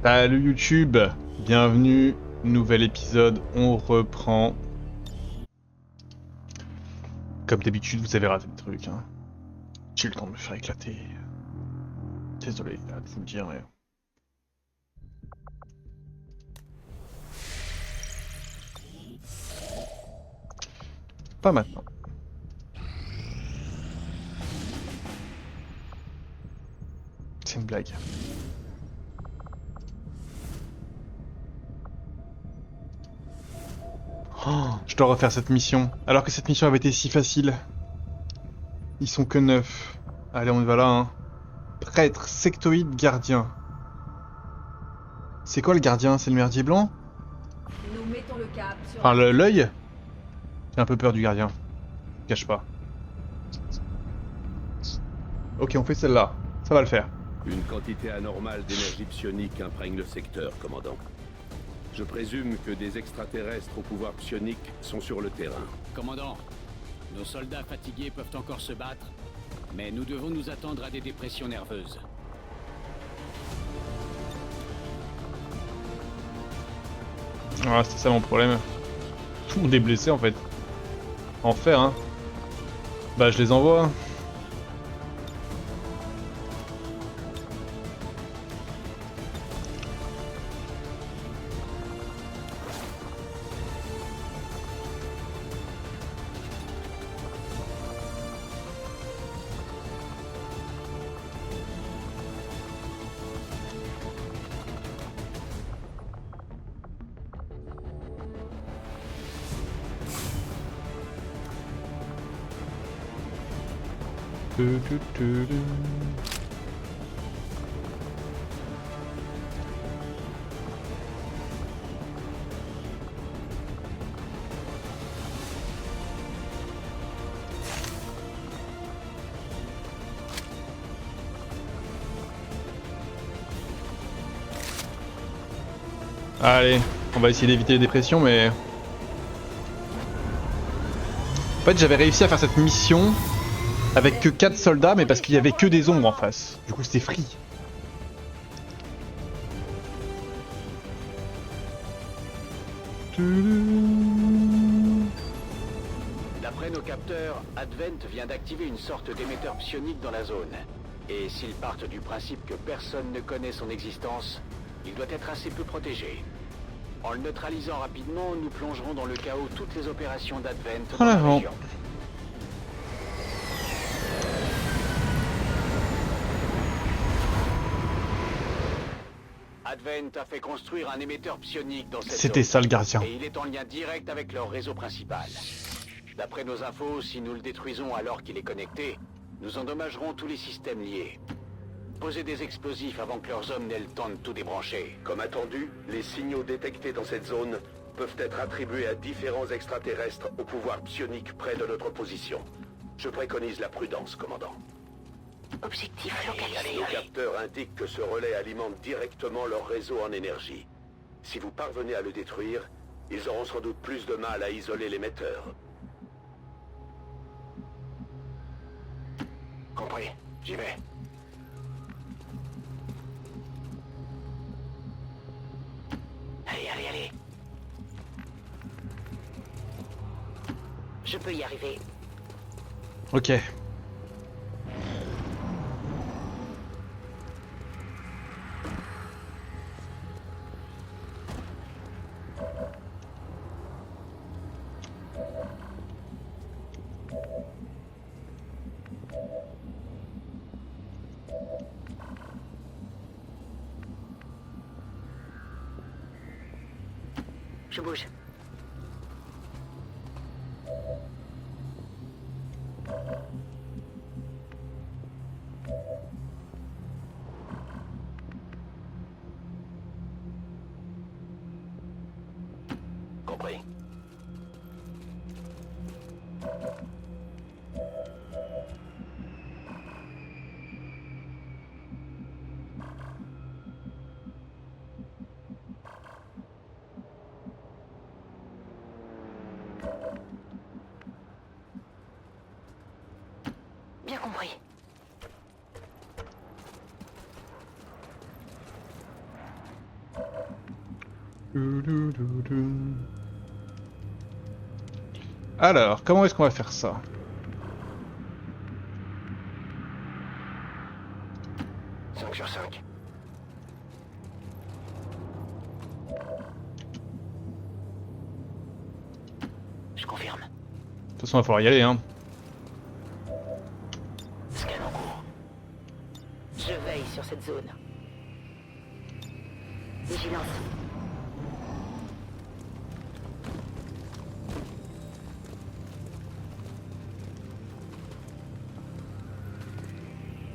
Salut YouTube, bienvenue, nouvel épisode, on reprend. Comme d'habitude, vous avez raté des trucs, hein. J'ai eu le temps de me faire éclater. Désolé, là, de vous le dire, mais... Pas maintenant. C'est une blague. Oh, je dois refaire cette mission, alors que cette mission avait été si facile. Ils sont que 9. Allez, on y va là, hein. Prêtre, sectoïde, gardien. C'est quoi le gardien? C'est le merdier blanc? Nous mettons le cap sur Enfin, la... l'œil? J'ai un peu peur du gardien. Je cache pas. Ok, on fait celle-là. Ça va le faire. Une quantité anormale d'énergie psionique imprègne le secteur, commandant. Je présume que des extraterrestres au pouvoir psionique sont sur le terrain. Commandant, nos soldats fatigués peuvent encore se battre, mais nous devons nous attendre à des dépressions nerveuses. Ah, c'est ça mon problème. Tout le monde est blessé en fait. Enfer, hein. Bah, je les envoie. Tu, tu, tu, tu. Allez, on va essayer d'éviter les dépressions, mais... En fait, j'avais réussi à faire cette mission avec que 4 soldats, mais parce qu'il y avait que des ombres en face. Du coup, c'était free. D'après nos capteurs, Advent vient d'activer une sorte d'émetteur psionique dans la zone. Et s'ils partent du principe que personne ne connaît son existence, il doit être assez peu protégé. En le neutralisant rapidement, nous plongerons dans le chaos toutes les opérations d'Advent dans En la avant. région. Advent a fait construire un émetteur psionique dans cette C'était zone. ça le gardien. Et il est en lien direct avec leur réseau principal. D'après nos infos, si nous le détruisons alors qu'il est connecté, nous endommagerons tous les systèmes liés. Posez des explosifs avant que leurs hommes n'aient le temps de tout débrancher. Comme attendu, les signaux détectés dans cette zone peuvent être attribués à différents extraterrestres au pouvoir psionique près de notre position. Je préconise la prudence, commandant. Objectif Nos capteurs indiquent que ce relais alimente directement leur réseau en énergie. Si vous parvenez à le détruire, ils auront sans doute plus de mal à isoler l'émetteur. Compris, j'y vais. Allez, allez, allez. Je peux y arriver. Ok. Je bouge. Compris. Bien compris. Alors, comment est-ce qu'on va faire ça? 5 sur 5. Je confirme. De toute façon, il va falloir y aller, hein. Scan en cours. Je veille sur cette zone. Vigilance.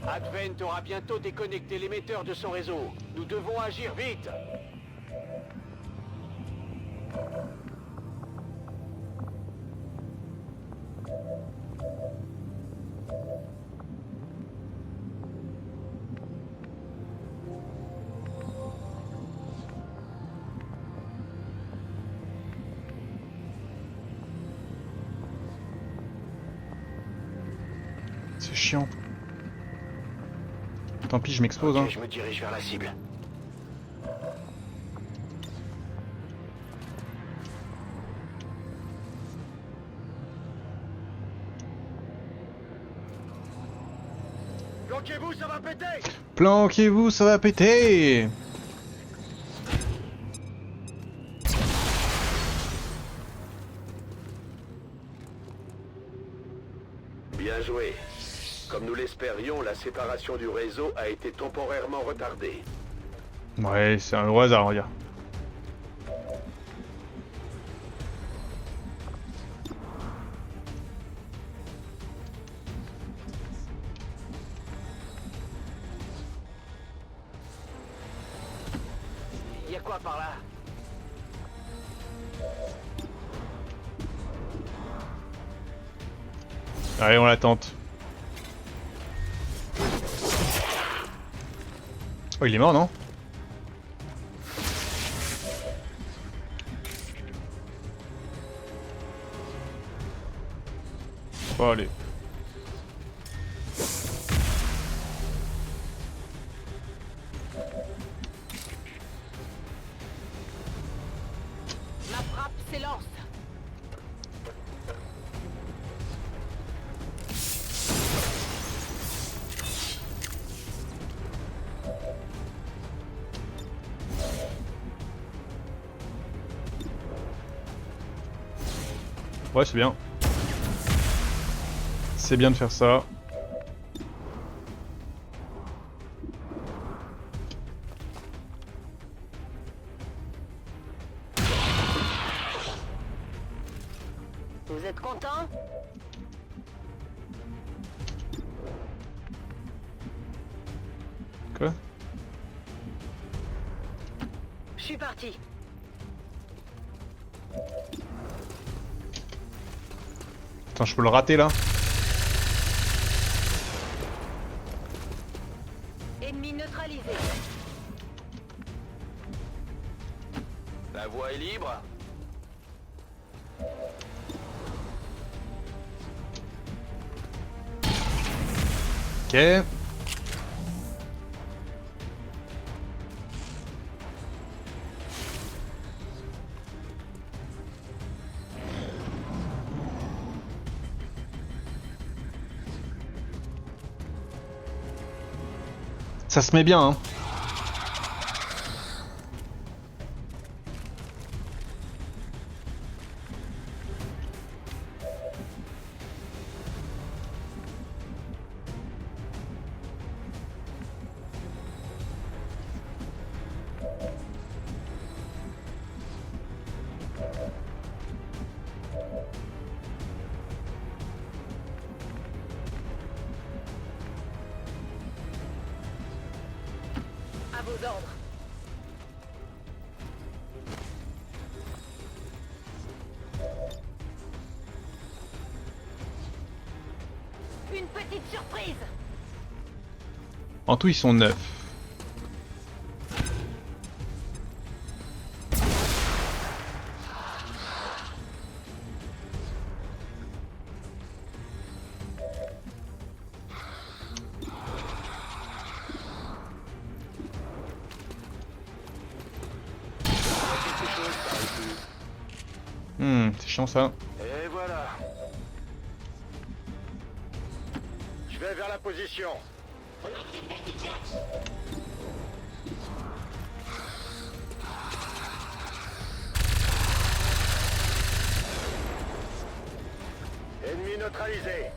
Advent aura bientôt déconnecté l'émetteur de son réseau. Nous devons agir vite. C'est chiant. Tant pis, je m'expose, Ok, hein. je me dirige vers la cible. Bloquez-vous, ça va péter! Planquez-vous, ça va péter! Bien joué. Comme nous l'espérions, la séparation du réseau a été temporairement retardée. Ouais, c'est un au hasard, regarde. Y a quoi par là? Allez, on la tente. Oh, il est mort, non? Bon, allez. Ma frappe s'élance. Ouais, c'est bien. C'est bien de faire ça. Vous êtes content? Quoi? Je suis parti. Attends, je peux le rater là? Ennemi neutralisé. La voie est libre. Ok. Ça se met bien, hein. À vos ordres. Une petite surprise. En tout, ils sont 9. C'est chiant ça. Et voilà. Je vais vers la position. Ennemi neutralisé.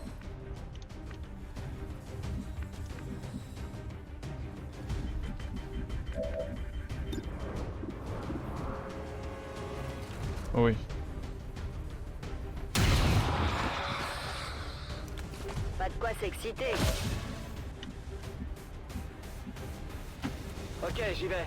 Oh oui. Pas de quoi s'exciter. Ok, j'y vais.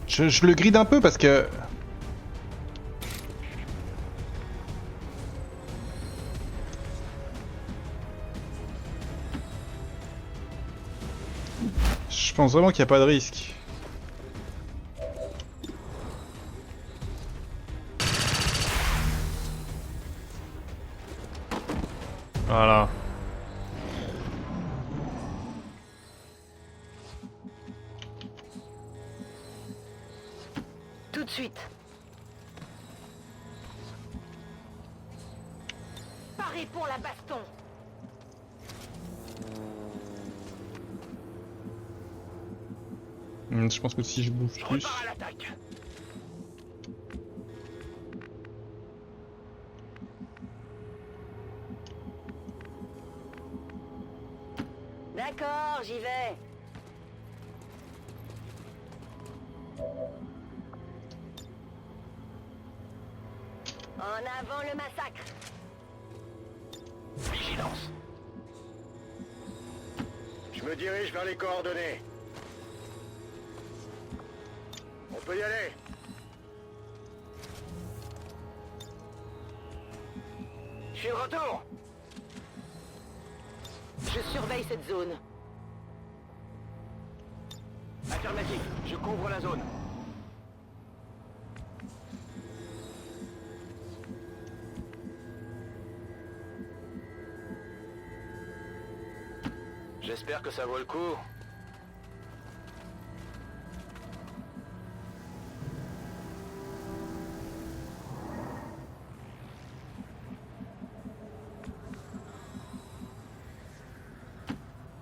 Je le gride un peu parce que... Je pense vraiment qu'il n'y a pas de risque. Voilà. Tout de suite. Paré pour la baston. Je pense que si je bouge Je plus... repars à l'attaque. D'accord, j'y vais. En avant le massacre. Vigilance. Je me dirige vers les coordonnées. On peut y aller. Je suis de retour. Je surveille cette zone. Affirmatif, je couvre la zone. J'espère que ça vaut le coup.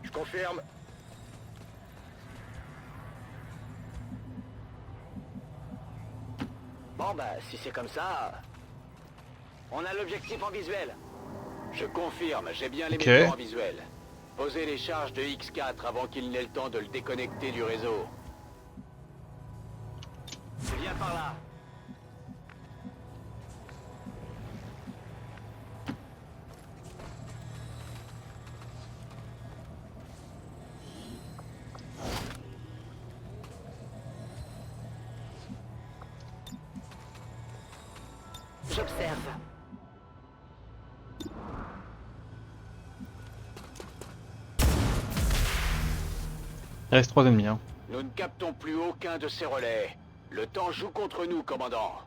Je confirme. Bon bah, si c'est comme ça... On a l'objectif en visuel. Je confirme, j'ai bien Ok. l'émetteur en visuel. Posez les charges de X4 avant qu'il n'ait le temps de le déconnecter du réseau. Viens par là. J'observe. Il reste 3 ennemis, hein. Nous ne captons plus aucun de ces relais. Le temps joue contre nous, commandant.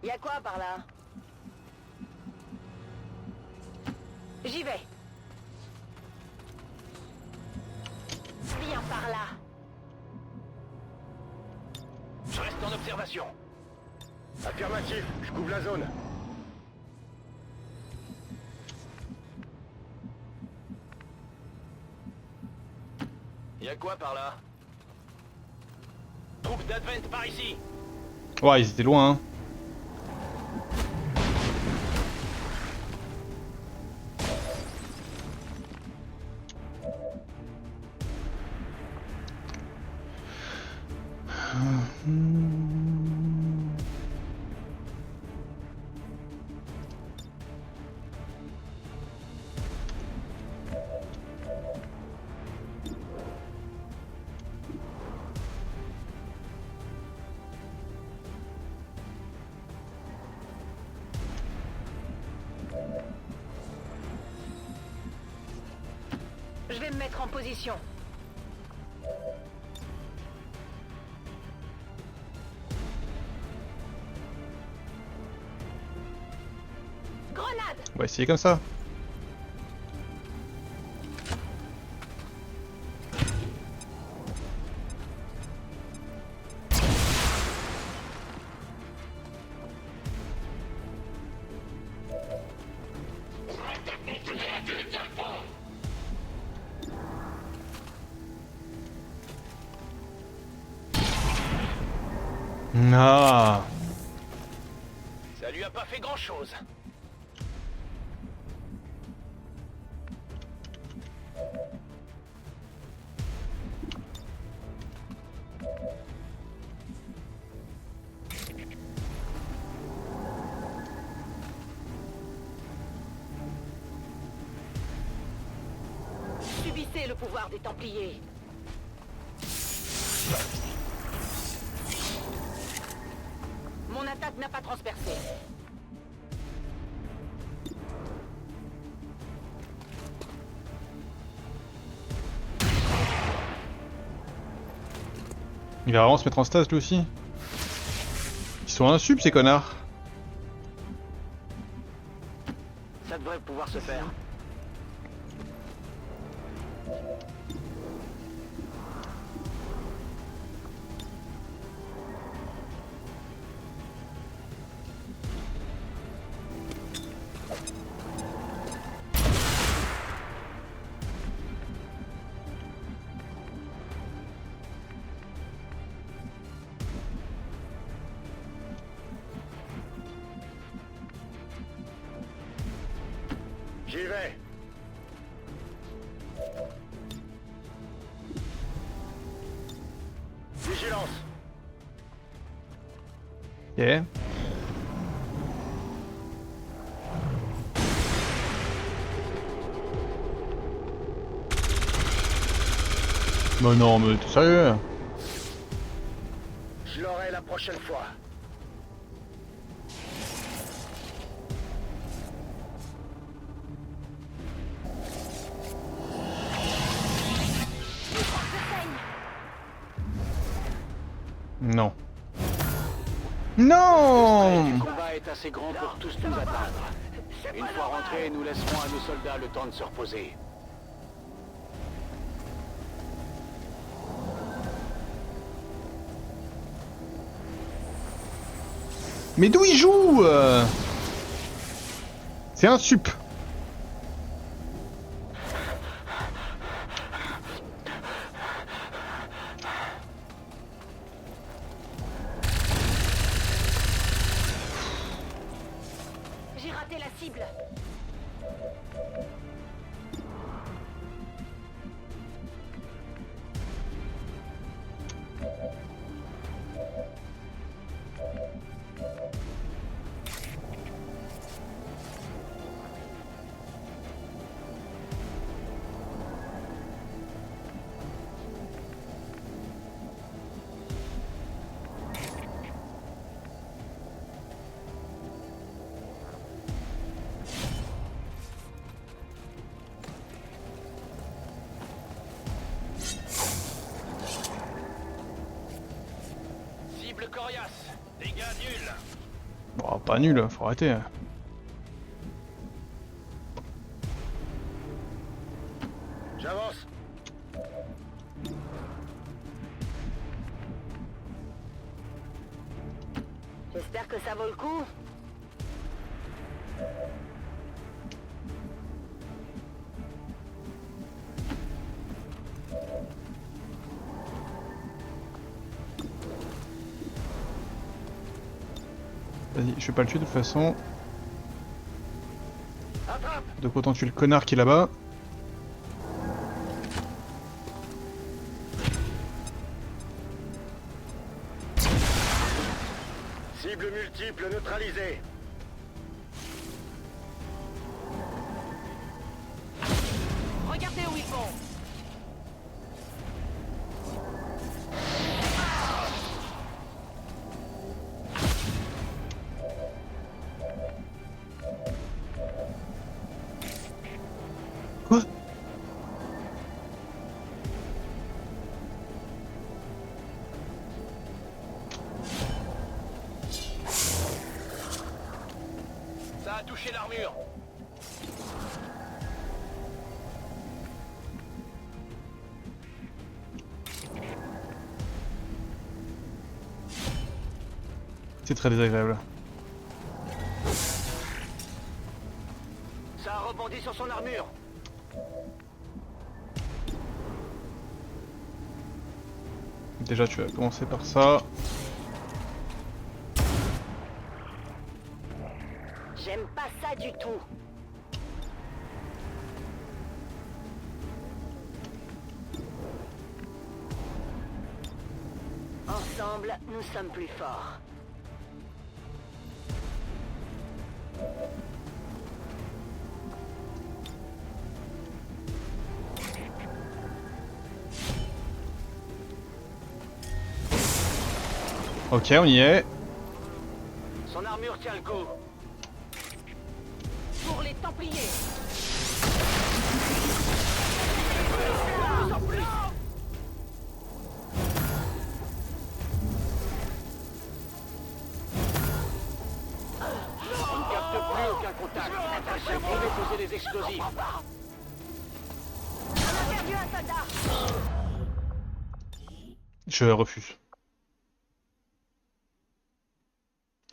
Y a quoi par là? J'y vais. Viens par là. Je reste en observation. Affirmatif, je couvre la zone. Y a quoi par là? Troupe d'Advent par ici. Ouais, ils étaient loin, hein. Je vais me mettre en position. Grenade! On va essayer comme ça. Ah. Ça lui a pas fait grand-chose. Subissez le pouvoir des Templiers. Mon attaque n'a pas transpercé. Il va vraiment se mettre en stase lui aussi. Ils sont insub ces connards. Ça devrait pouvoir se faire. J'y vais. Vigilance. Ok. Mais non, mais t'es sérieux? Je l'aurai la prochaine fois. Non. Non! Le combat est assez grand pour tous nous atteindre. Une fois rentrés, nous laisserons à nos soldats le temps de se reposer. Mais d'où il joue C'est un sup. J'ai raté la cible. Cible coriace. Dégâts nuls. Bon, pas nul, faut arrêter. J'avance. J'espère que ça vaut le coup. Vas-y, je vais pas le tuer de toute façon. Attrape. Donc autant tuer le connard qui est là-bas. Cible multiple neutralisée. Regardez où ils vont. Quoi? Ça a touché l'armure. C'est très désagréable. Ça a rebondi sur son armure. Déjà tu vas commencer par ça. J'aime pas ça du tout. Ensemble, nous sommes plus forts. Ok, on y est. Son armure tient le coup. Pour les Templiers. On ne capte plus aucun contact. Vous pouvez poser des explosifs. On a perdu un soldat. Je refuse.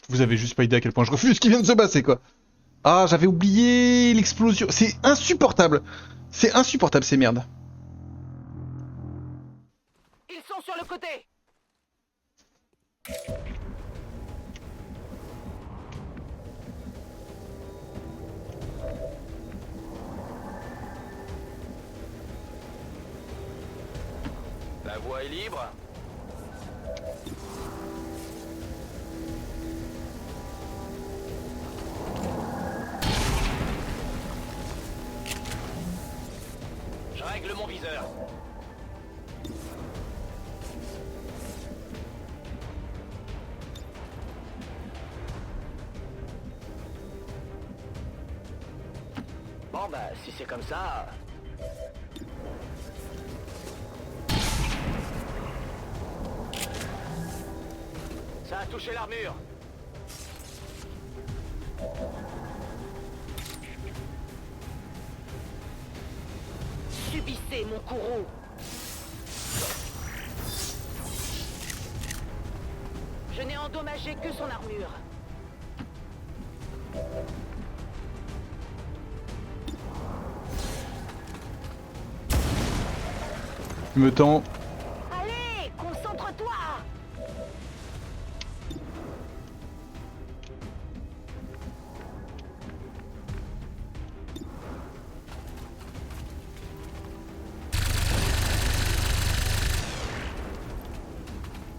Vous avez juste pas idée à quel point je refuse ce qui vient de se passer, quoi. Ah, j'avais oublié l'explosion. C'est insupportable. C'est insupportable, ces merdes. Ils sont sur le côté. La voie est libre. Je règle mon viseur. Bon bah, si c'est comme ça... Ça a touché l'armure. Subissez mon courroux. Je n'ai endommagé que son armure. Je me tends. Allez, concentre-toi.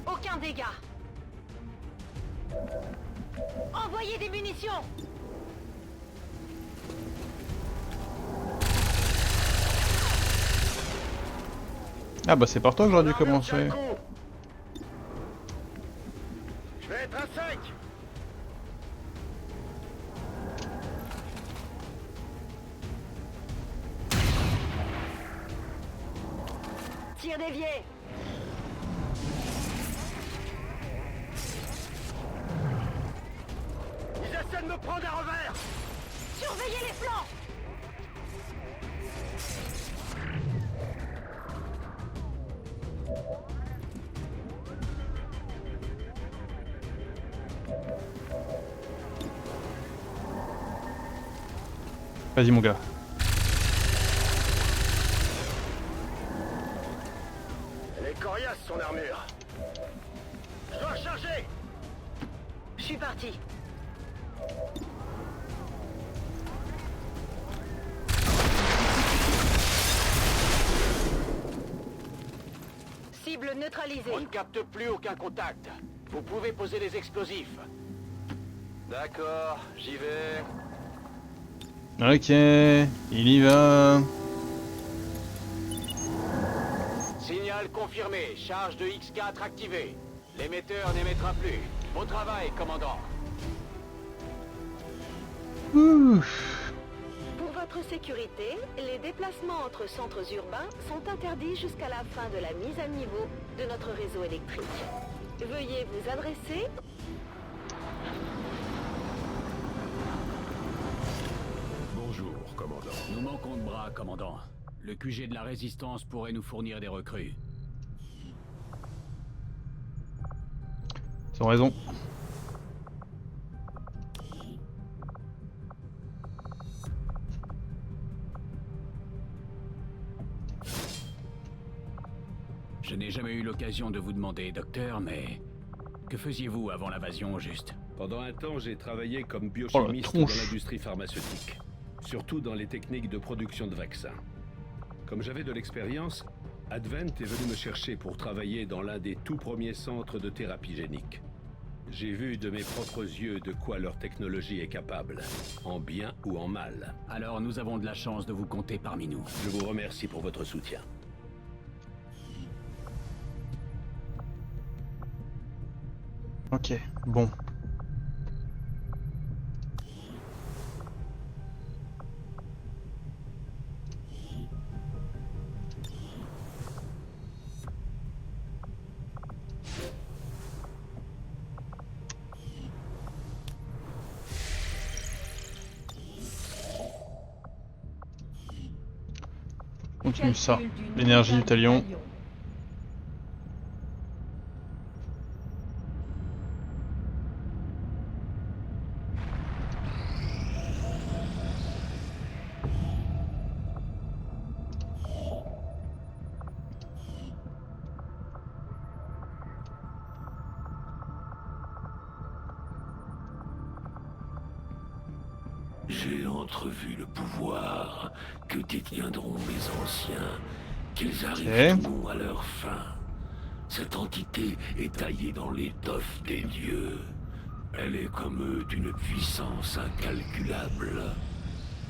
Aucun dégât. Envoyez des munitions. Ah bah c'est par toi que j'aurais dû commencer. Je vais être à 5. Tir dévié. Ils essaient de me prendre à revers. Surveillez les flancs. Vas-y mon gars. Elle est coriace, son armure. Je dois recharger. Je suis parti. Cible neutralisée. On ne capte plus aucun contact. Vous pouvez poser des explosifs. D'accord, j'y vais. Ok, il y va. Signal confirmé. Charge de X4 activée. L'émetteur n'émettra plus. Bon travail, commandant. Ouf. Pour votre sécurité, les déplacements entre centres urbains sont interdits jusqu'à la fin de la mise à niveau de notre réseau électrique. Veuillez vous adresser... Bonjour, commandant. Nous manquons de bras, commandant. Le QG de la Résistance pourrait nous fournir des recrues. Ils ont raison. Je n'ai jamais eu l'occasion de vous demander, docteur, mais Que faisiez-vous avant l'invasion, au juste? Pendant un temps, j'ai travaillé comme Oh, la biochimiste dans tronche. l'industrie pharmaceutique, surtout dans les techniques de production de vaccins. Comme j'avais de l'expérience, Advent est venu me chercher pour travailler dans l'un des tout premiers centres de thérapie génique. J'ai vu de mes propres yeux de quoi leur technologie est capable, en bien ou en mal. Alors nous avons de la chance de vous compter parmi nous. Je vous remercie pour votre soutien. Ok, bon. Continue ça. L'énergie du talion. J'ai entrevu le pouvoir que détiendront les anciens, qu'ils arrivent ou non à leur fin. Cette entité est taillée dans l'étoffe des dieux. Elle est comme eux d'une puissance incalculable.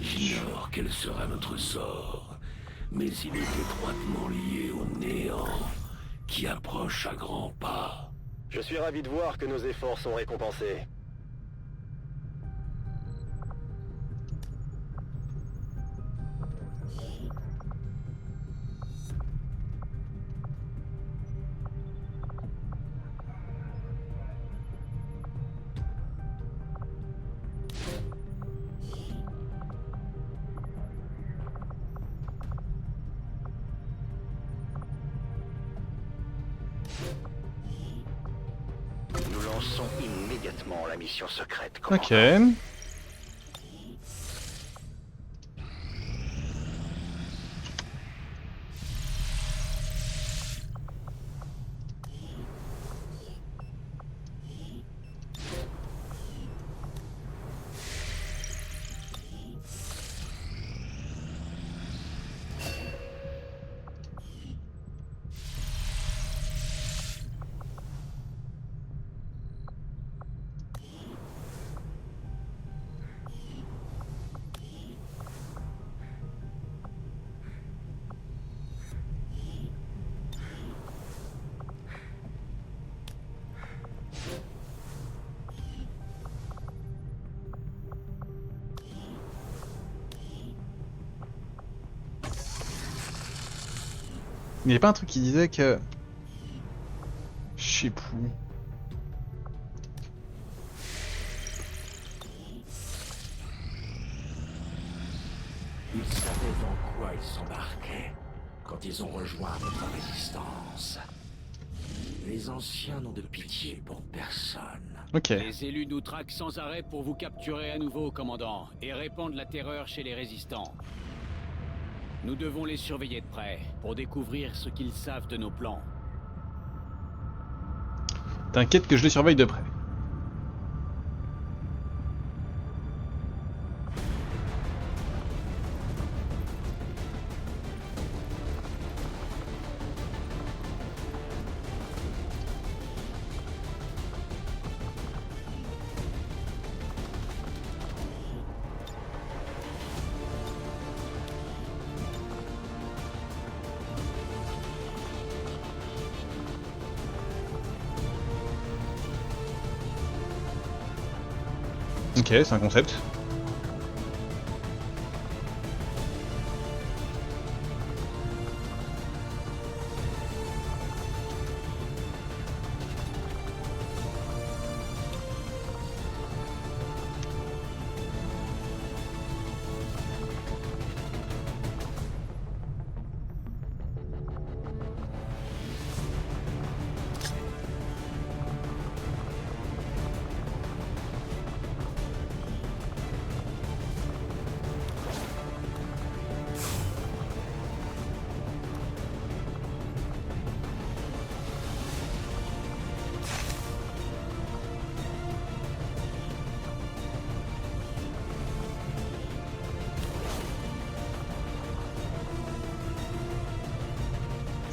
J'ignore quel sera notre sort, mais il est étroitement lié au néant, qui approche à grands pas. Je suis ravi de voir que nos efforts sont récompensés. Nous lançons immédiatement la mission secrète, Ok. commandant. Il n'y avait pas un truc qui disait que... Je sais plus. Ils savaient dans quoi ils s'embarquaient quand ils ont rejoint notre résistance. Les anciens n'ont de pitié pour personne. Ok. Les élus nous traquent sans arrêt pour vous capturer à nouveau, commandant, et répandre la terreur chez les résistants. Nous devons les surveiller de près, pour découvrir ce qu'ils savent de nos plans. T'inquiète que je les surveille de près. Ok, c'est un concept.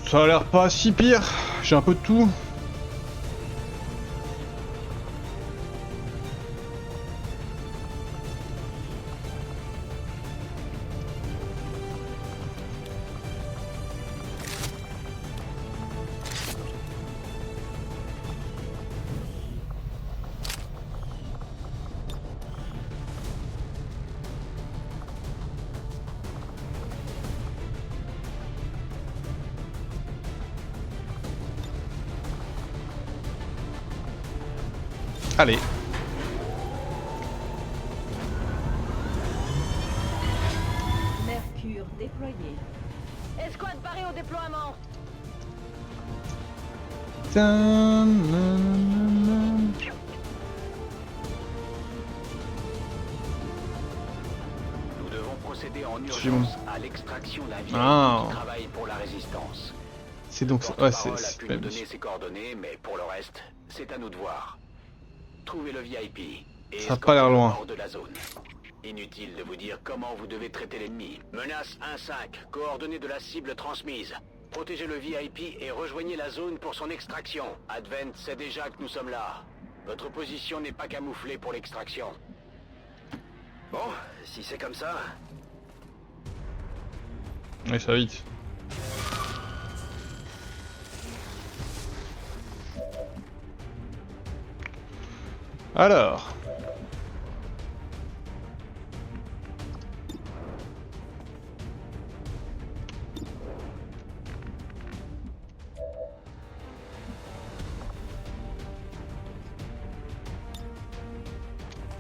Ça a l'air pas si pire. J'ai un peu de tout. Allez. Mercure déployé. Escouade parée au déploiement. Nous devons procéder en urgence à l'extraction d'un VIP Ah. qui travaille pour la résistance. C'est donc ça. Le Ouais, porte-parole a c'est pu pas nous une donner ses coordonnées, mais pour le reste, c'est à nous de voir. Trouvez le VIP et Ça a pas l'air loin. hors de la zone. Inutile de vous dire comment vous devez traiter l'ennemi. Menace 1-5, coordonnées de la cible transmise. Protégez le VIP et rejoignez la zone pour son extraction. Advent sait déjà que nous sommes là. Votre position n'est pas camouflée pour l'extraction. Bon, si c'est comme ça... Ouais, ça va vite. Alors.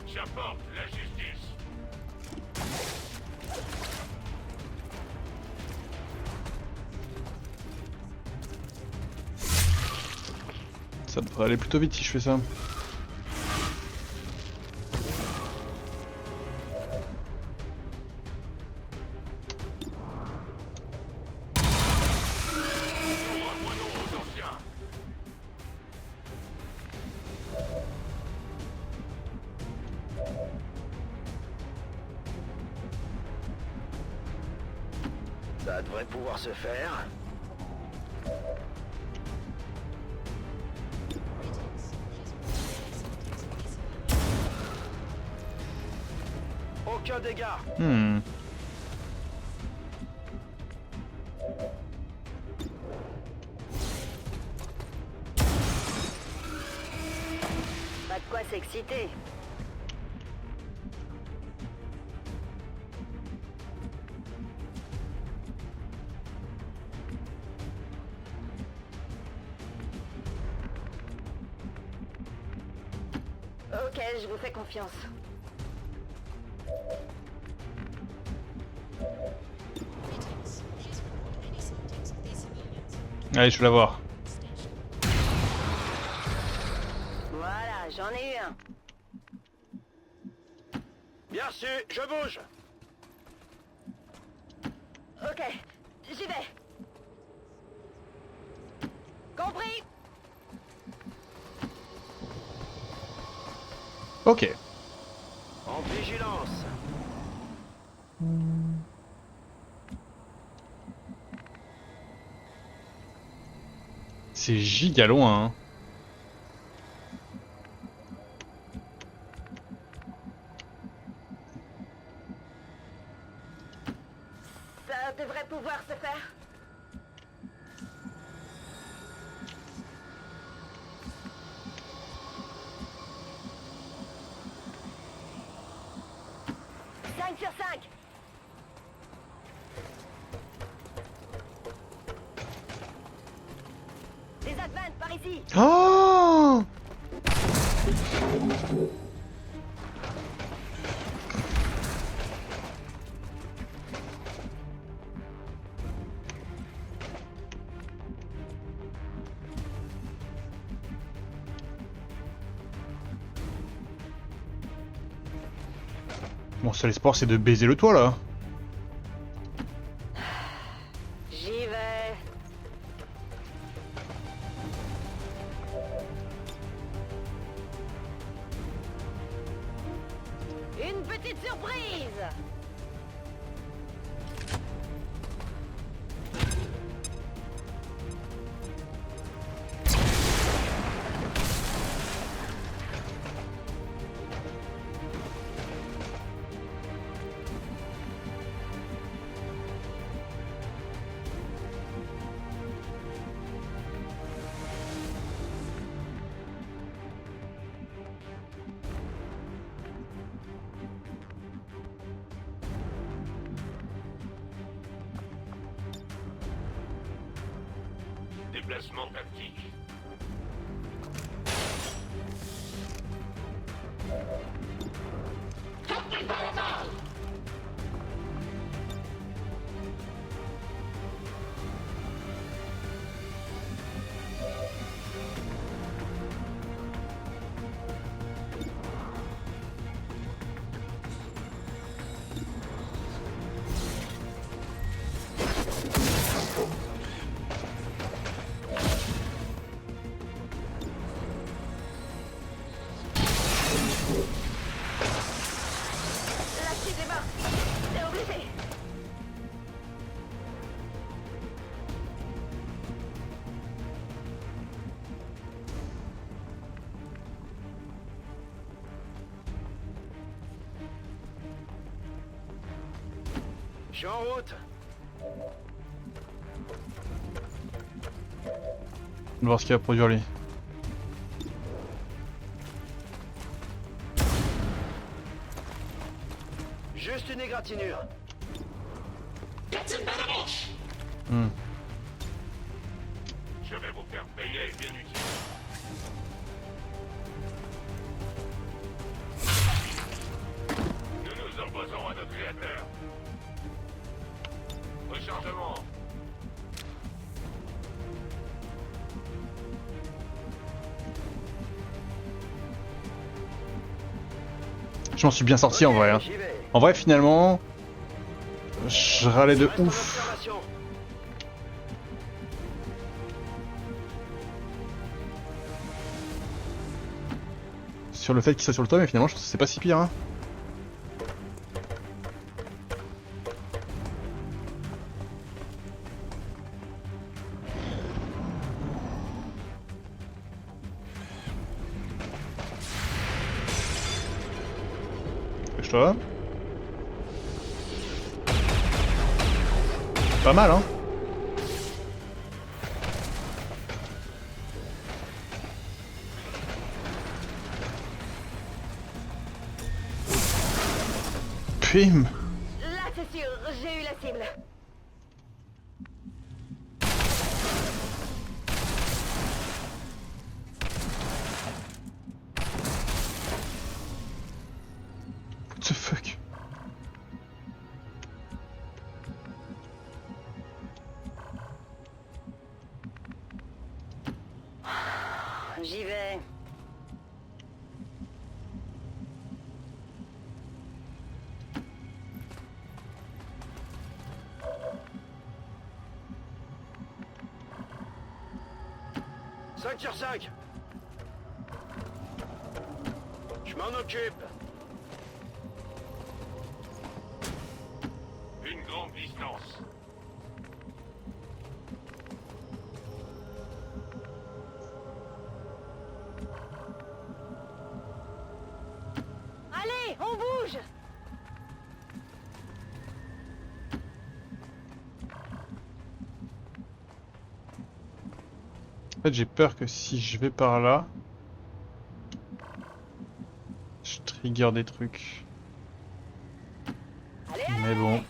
J'apporte la justice. Ça devrait aller plutôt vite si je fais ça. Ça devrait pouvoir se faire. Aucun dégât. Pas de quoi s'exciter. Ok, je vous fais confiance. Allez, je vais la voir. Voilà, j'en ai eu un. Bien reçu, je bouge. Ok, j'y vais. Compris. Ok. En vigilance. C'est giga loin, hein. Ça devrait pouvoir se faire. Cinq sur 5. Les Advent par ici. Oh! Mon seul espoir, c'est de baiser le toit, là. J'y vais. Une petite surprise. déplacement tactique. Lâchez des mains. C'est obligé. Je suis en route. On va voir ce qu'il va produire lui. Juste une égratignure. Hmm. Je vais vous faire payer, bien utile. Nous nous opposons à notre créateur. Rechargement. Je m'en suis bien sorti en vrai. Hein. J'y vais. En vrai, finalement, je râlais de Reste en ouf observation. sur le fait qu'il soit sur le toit, mais finalement, je pense que c'est pas si pire. Hein. Dépêche-toi. Pas mal, hein. Pim. Là, c'est sûr, j'ai eu la cible. What the fuck? J'y vais. Cinq sur 5. Je m'en occupe. Une grande distance. Allez, on bouge. En fait, j'ai peur que si je vais par là, je trigger des trucs. Allez, Mais bon.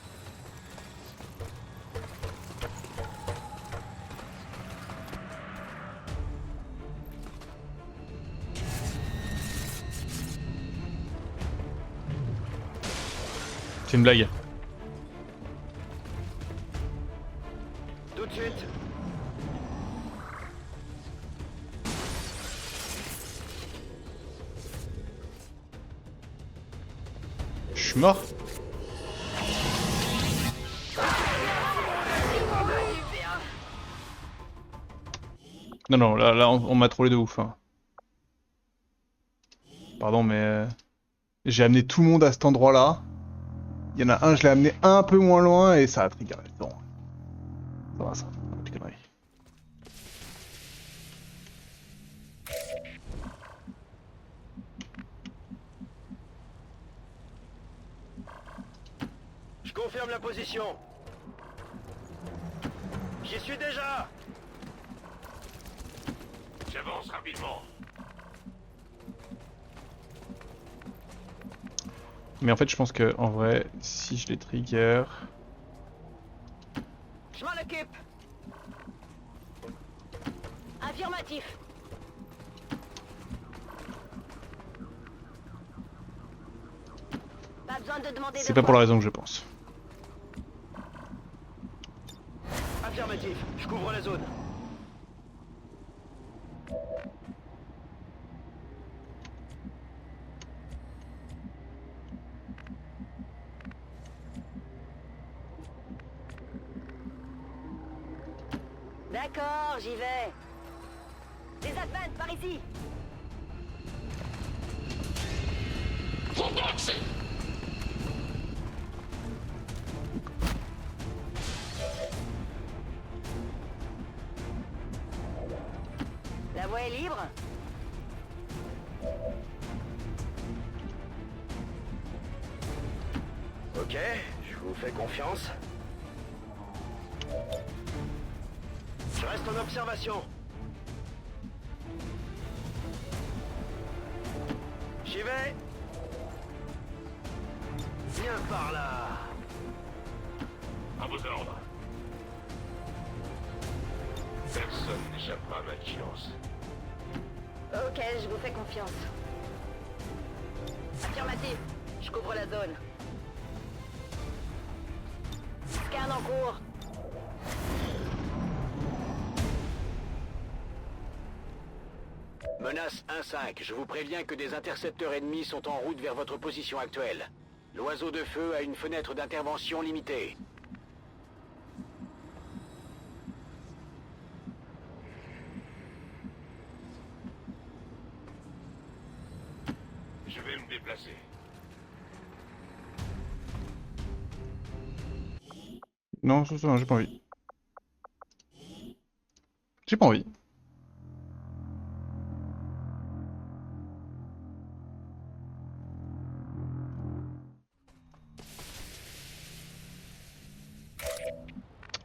C'est une blague. Tout de suite. Je suis mort. Non, non, là on m'a trollé de ouf. Hein. Pardon, mais j'ai amené tout le monde à cet endroit-là. Il y en a un, je l'ai amené un peu moins loin et ça a triggeré. Bon. Ça va, ça. Petite connerie. Je confirme la position. J'y suis déjà. J'avance rapidement. Mais en fait, je pense que en vrai, si je les trigger. Je m'en occupe. Affirmatif. Pas besoin de demander C'est deux pas pour la fois. raison que je pense. Affirmatif, je couvre la zone. D'accord, j'y vais. Les Advent, par ici. La voie est libre. Ok, je vous fais confiance. Je reste en observation. J'y vais. Viens par là. À vos ordres. Personne n'échappera à ma vigilance. Ok, je vous fais confiance. Affirmatif. Je couvre la zone. Scan en cours. Menace 1-5, je vous préviens que des intercepteurs ennemis sont en route vers votre position actuelle. L'oiseau de feu a une fenêtre d'intervention limitée. Je vais me déplacer. Non, non, j'ai pas envie. J'ai pas envie.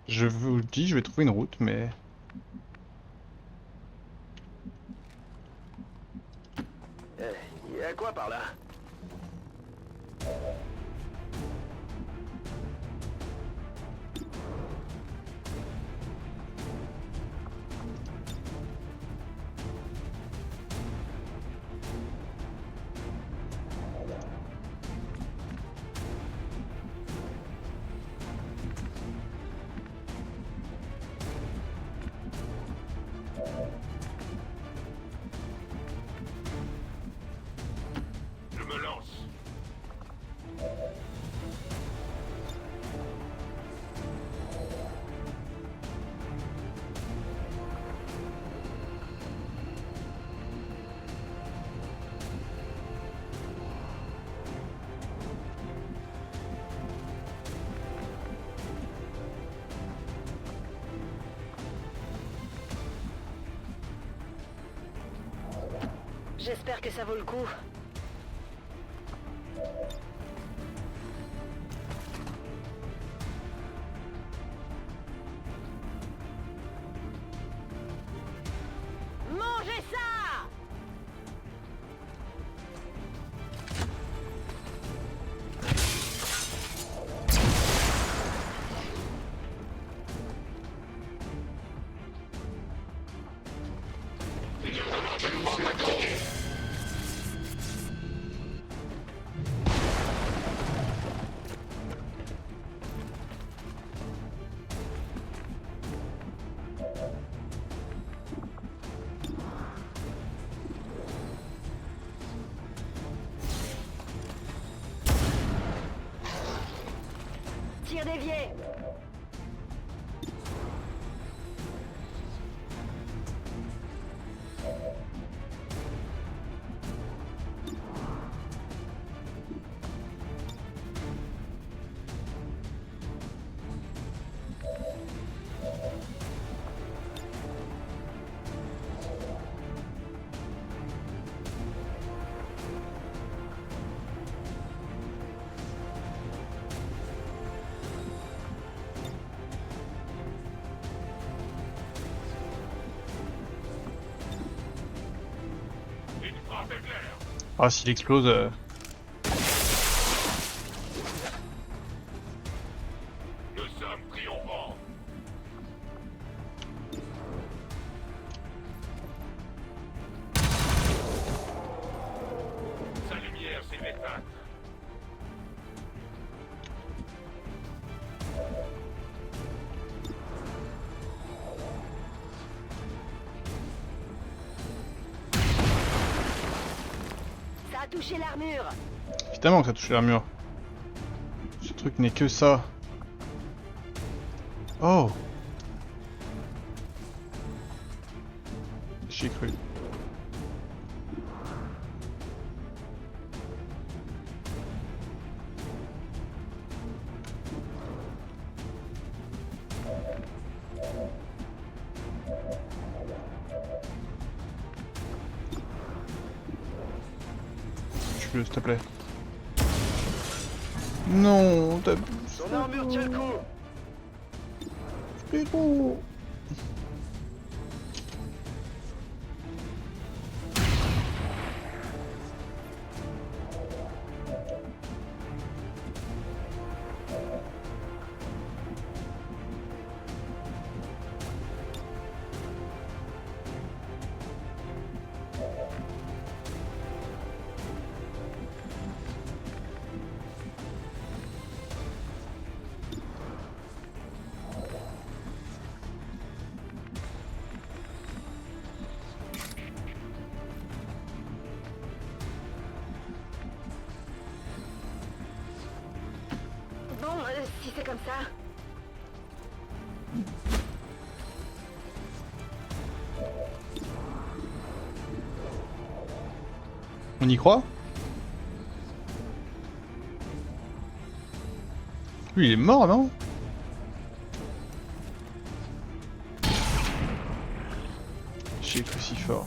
Je vous le dis, je vais trouver une route, mais... Il y a quoi par là? Je me lance. J'espère que ça vaut le coup. Mangez ça! Tir dévié! Une frappe éclair. Ah, s'il explose... Nous sommes triomphants. touché l'armure. Évidemment que ça a touché l'armure. Ce truc n'est que ça. Oh! J'y ai cru. S'il te plaît. Non, t'as... Son armure tient le coup. Frérot. Bon, si c'est comme ça. On y croit? Lui il est mort, non? J'ai cru si fort.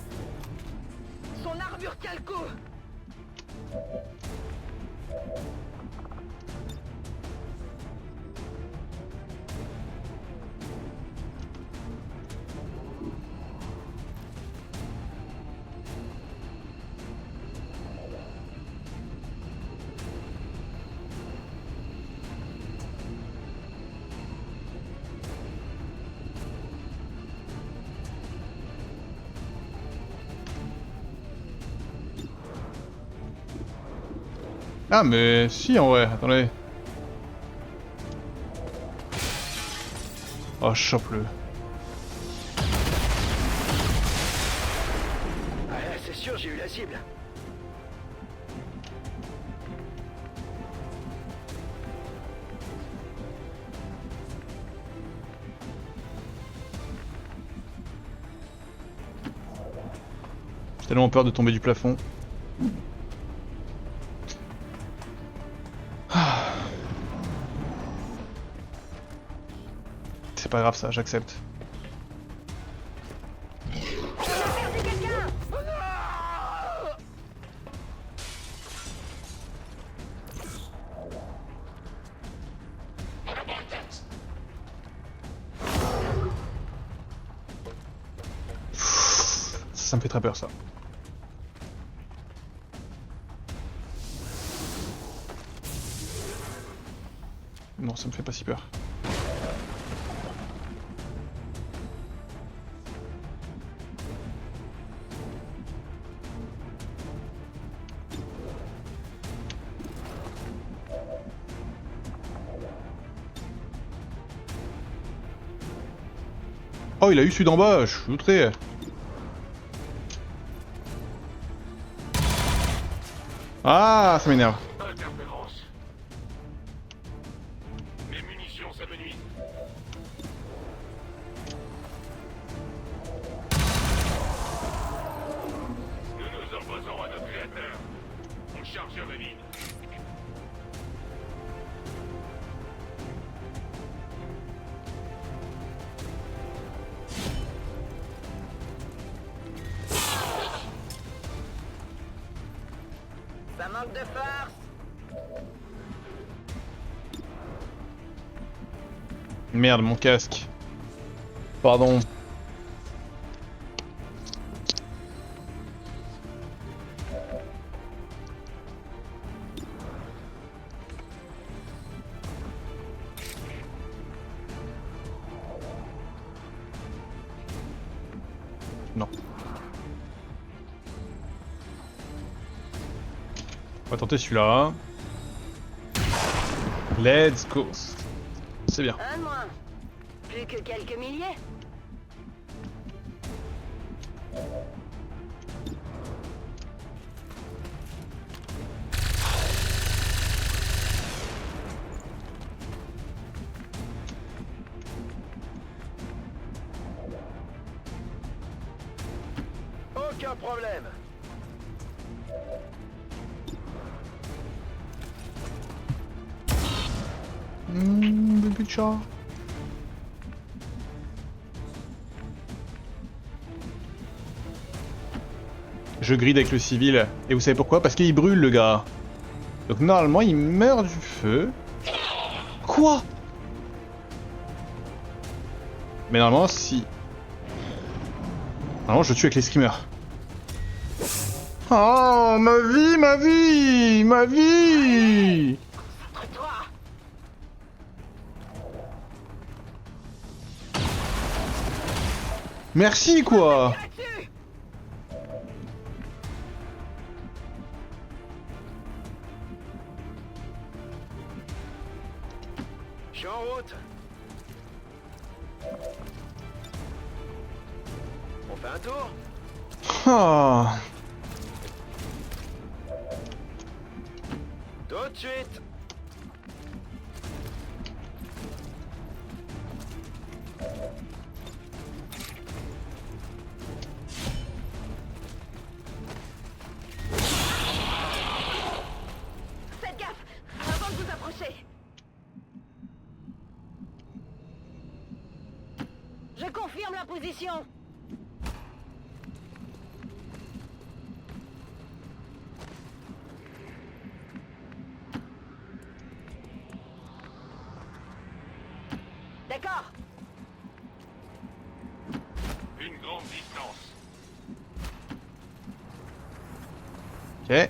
Son armure tient le coup. Ah mais si en vrai, attendez. Oh chope-le. Ah, c'est sûr, j'ai eu la cible. J'ai tellement peur de tomber du plafond. C'est pas grave ça, j'accepte. Ça me fait très peur ça. Non, ça me fait pas si peur. Oh, il a eu celui d'en bas, je suis outré. Ah, ça m'énerve. Interférence. Mes munitions s'amenuisent. Nous nous opposons à nos créateurs. On charge le mine. Ça manque de force. Merde, mon casque. Pardon. Non. On va tenter celui-là. Let's go. C'est bien. Un de moins. Plus que quelques milliers. Aucun problème. Bébé de chat. Je grille avec le civil. Et vous savez pourquoi? Parce qu'il brûle le gars. Donc normalement il meurt du feu. Quoi? Mais normalement si... Normalement je tue avec les screamers. Oh ma vie, ma vie, ma vie. Concentre-toi. Merci quoi. Là-dessus. Je suis en route. On fait un tour? Ah. Tout de suite. Faites gaffe avant de vous approcher. Je confirme la position. D'accord. Une grande distance. Ok.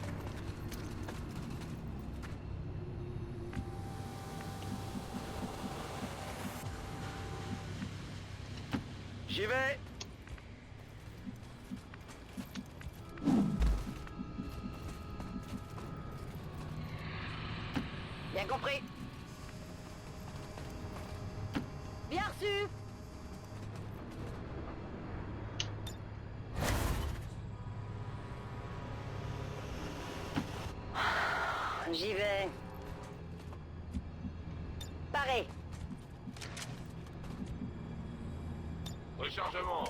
J'y vais. Bien compris. Bien reçu. J'y vais. Paré. Rechargement.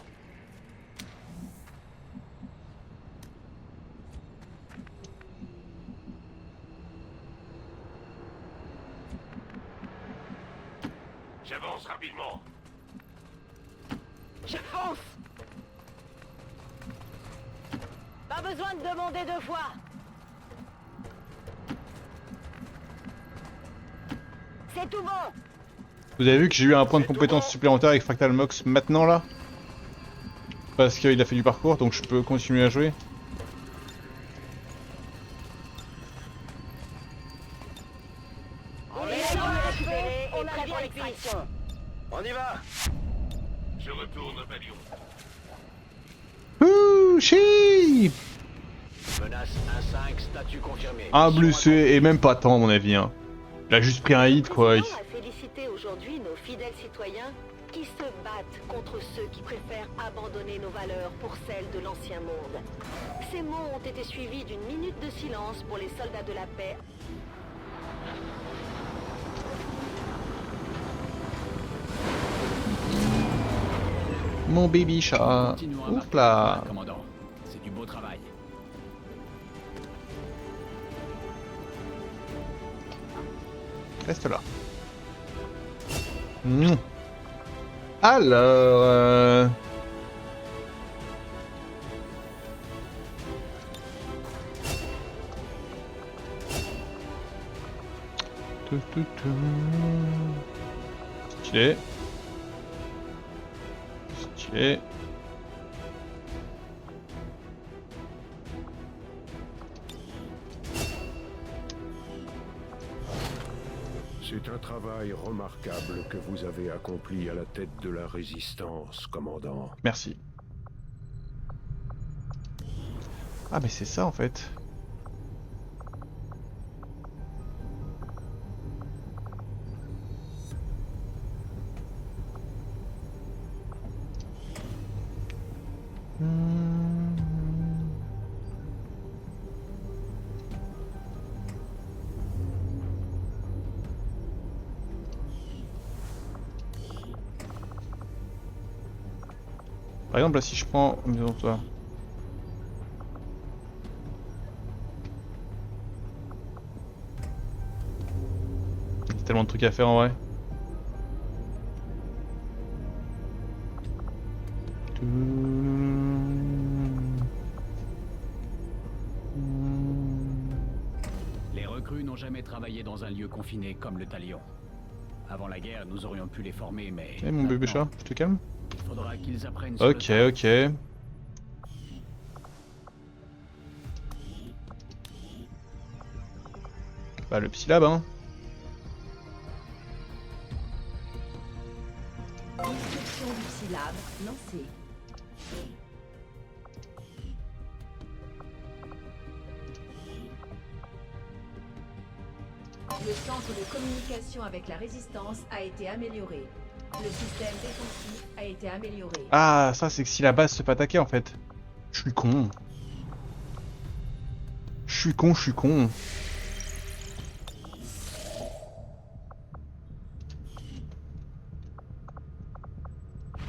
J'avance rapidement. Je fonce. Pas besoin de demander deux fois. C'est tout bon. Vous avez vu que j'ai eu un point de compétence supplémentaire avec Fractal Mox maintenant là? Parce qu'il a fait du parcours, donc je peux continuer à jouer. On est dans le récupéré et prêt pour l'extraction. On y va. Je retourne au pavillon. Ouh, chi. Menace 1-5, statut confirmé. Un Mission blessé et même pas tant à mon avis. Hein. Il a juste pris un hit quoi. Le président a félicité aujourd'hui nos fidèles citoyens qui se battent contre ceux qui préfèrent abandonner nos valeurs pour celles de l'ancien monde. Ces mots ont été suivis d'une minute de silence pour les soldats de la paix. Mon baby chat. Continuons à Ouf marquer là. le pas, commandant. C'est du beau travail. Reste là. Alors... Stylé. Stylé. C'est un travail remarquable que vous avez accompli à la tête de la Résistance, commandant. Merci. Ah mais c'est ça en fait. Par exemple là si je prends... Toi. tellement de trucs à faire en vrai. Les recrues n'ont jamais travaillé dans un lieu confiné comme le Talion. Avant la guerre, nous aurions pu les former, mais... Eh mon bébé chat, je te calme. Il faudra qu'ils apprennent sur le Ok, tas. ok. Bah le psylab hein. Instruction du Psylab lancée. Le centre de communication avec la résistance a été amélioré. Le système défensif a été amélioré. Ah ça c'est que si la base se fait attaquer en fait. Je suis con. Je suis con, je suis con.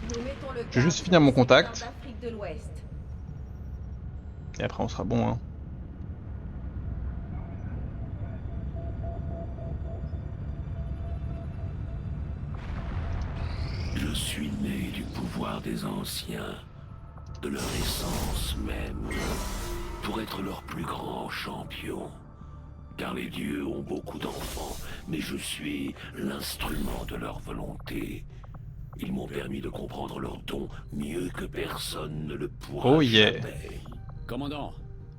Nous mettons le Je vais juste cap finir mon sur le contact. secteur d'Afrique de l'Ouest. Et après on sera bon hein. Je suis né du pouvoir des anciens, de leur essence même, pour être leur plus grand champion. Car les dieux ont beaucoup d'enfants, mais je suis l'instrument de leur volonté. Ils m'ont permis de comprendre leurs dons mieux que personne ne le pourra Oh yeah. jamais. Commandant,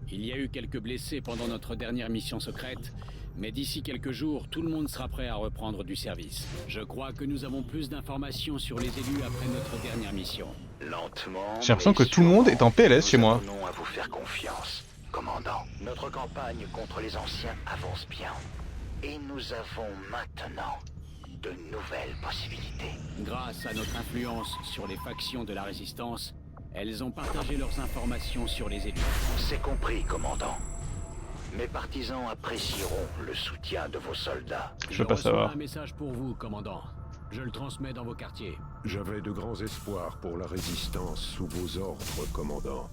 il y a eu quelques blessés pendant notre dernière mission secrète, mais d'ici quelques jours, tout le monde sera prêt à reprendre du service. Je crois que nous avons plus d'informations sur les élus après notre dernière mission. Lentement. J'ai l'impression mais que tout le monde est en PLS nous chez moi. apprenons à vous faire confiance, commandant. Notre campagne contre les anciens avance bien. Et nous avons maintenant de nouvelles possibilités. Grâce à notre influence sur les factions de la résistance, elles ont partagé leurs informations sur les élus. C'est compris, commandant. Mes partisans apprécieront le soutien de vos soldats. Je veux pas reçois savoir. un message pour vous, commandant. Je le transmets dans vos quartiers. J'avais de grands espoirs pour la résistance sous vos ordres, commandant.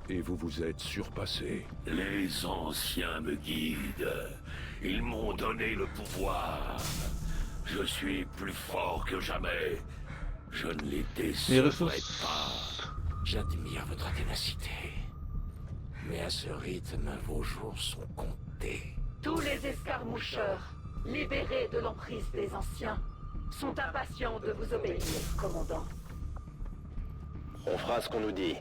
Et vous vous êtes surpassé. Les anciens me guident. Ils m'ont donné le pouvoir. Je suis plus fort que jamais. Je ne les Les décevrai ressources. pas. J'admire votre ténacité. Mais à ce rythme, vos jours sont comptés. Tous les escarmoucheurs, libérés de l'emprise des anciens, sont impatients de vous obéir, commandant. On fera ce qu'on nous dit.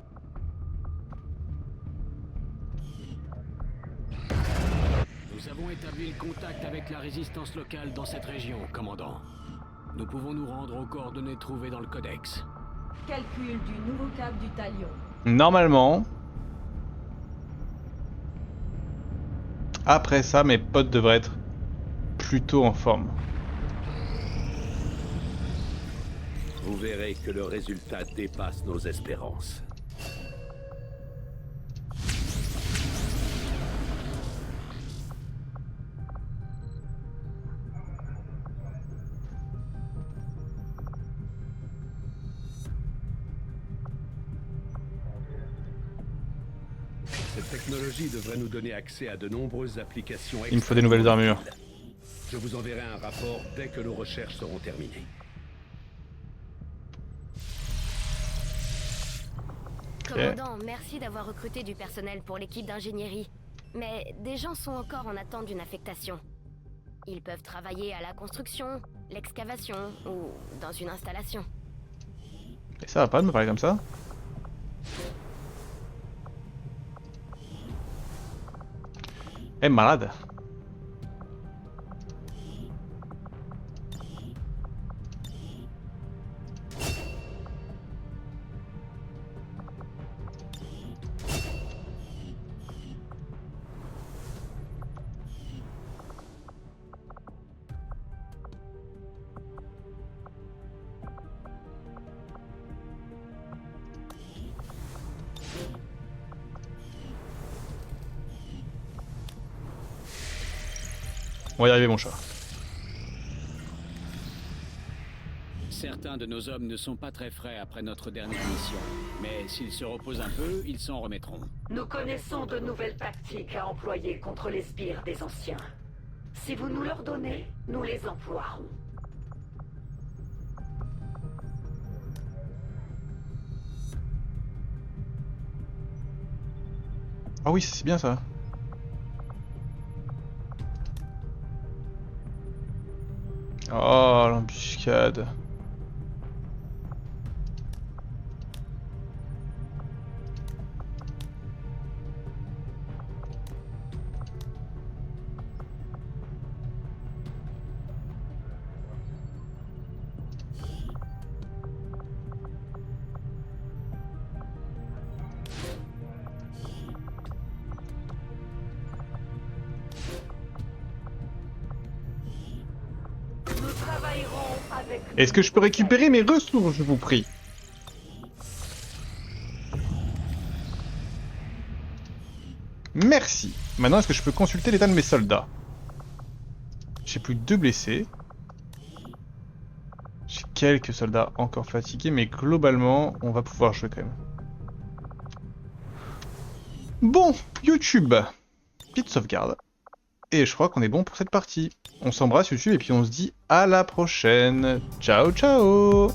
Nous avons établi le contact avec la résistance locale dans cette région, commandant. Nous pouvons nous rendre aux coordonnées trouvées dans le codex. Calcul du nouveau cap du Talion. Normalement. Après ça, mes potes devraient être plutôt en forme. Vous verrez que le résultat dépasse nos espérances. Cette technologie devrait nous donner accès à de nombreuses applications. Il me faut des nouvelles armures. Je vous enverrai un rapport dès que nos recherches seront terminées. Commandant, merci d'avoir recruté du personnel pour l'équipe d'ingénierie. Mais des gens sont encore en attente d'une affectation. Ils peuvent travailler à la construction, l'excavation ou dans une installation. Et ça va pas de me parler comme ça? Eh malade. On va y arriver mon chat. Certains de nos hommes ne sont pas très frais après notre dernière mission. Mais s'ils se reposent un peu, ils s'en remettront. Nous connaissons de nouvelles tactiques à employer contre les sbires des anciens. Si vous nous leur donnez, nous les emploierons. Ah oui, c'est bien ça. Oh, l'embuscade. Est-ce que je peux récupérer mes ressources, je vous prie? Merci. Maintenant, est-ce que je peux consulter l'état de mes soldats? J'ai plus que 2 blessés. J'ai quelques soldats encore fatigués, mais globalement, on va pouvoir jouer quand même. Bon, YouTube. Petite sauvegarde. Et je crois qu'on est bon pour cette partie. On s'embrasse YouTube et puis on se dit à la prochaine. Ciao ciao.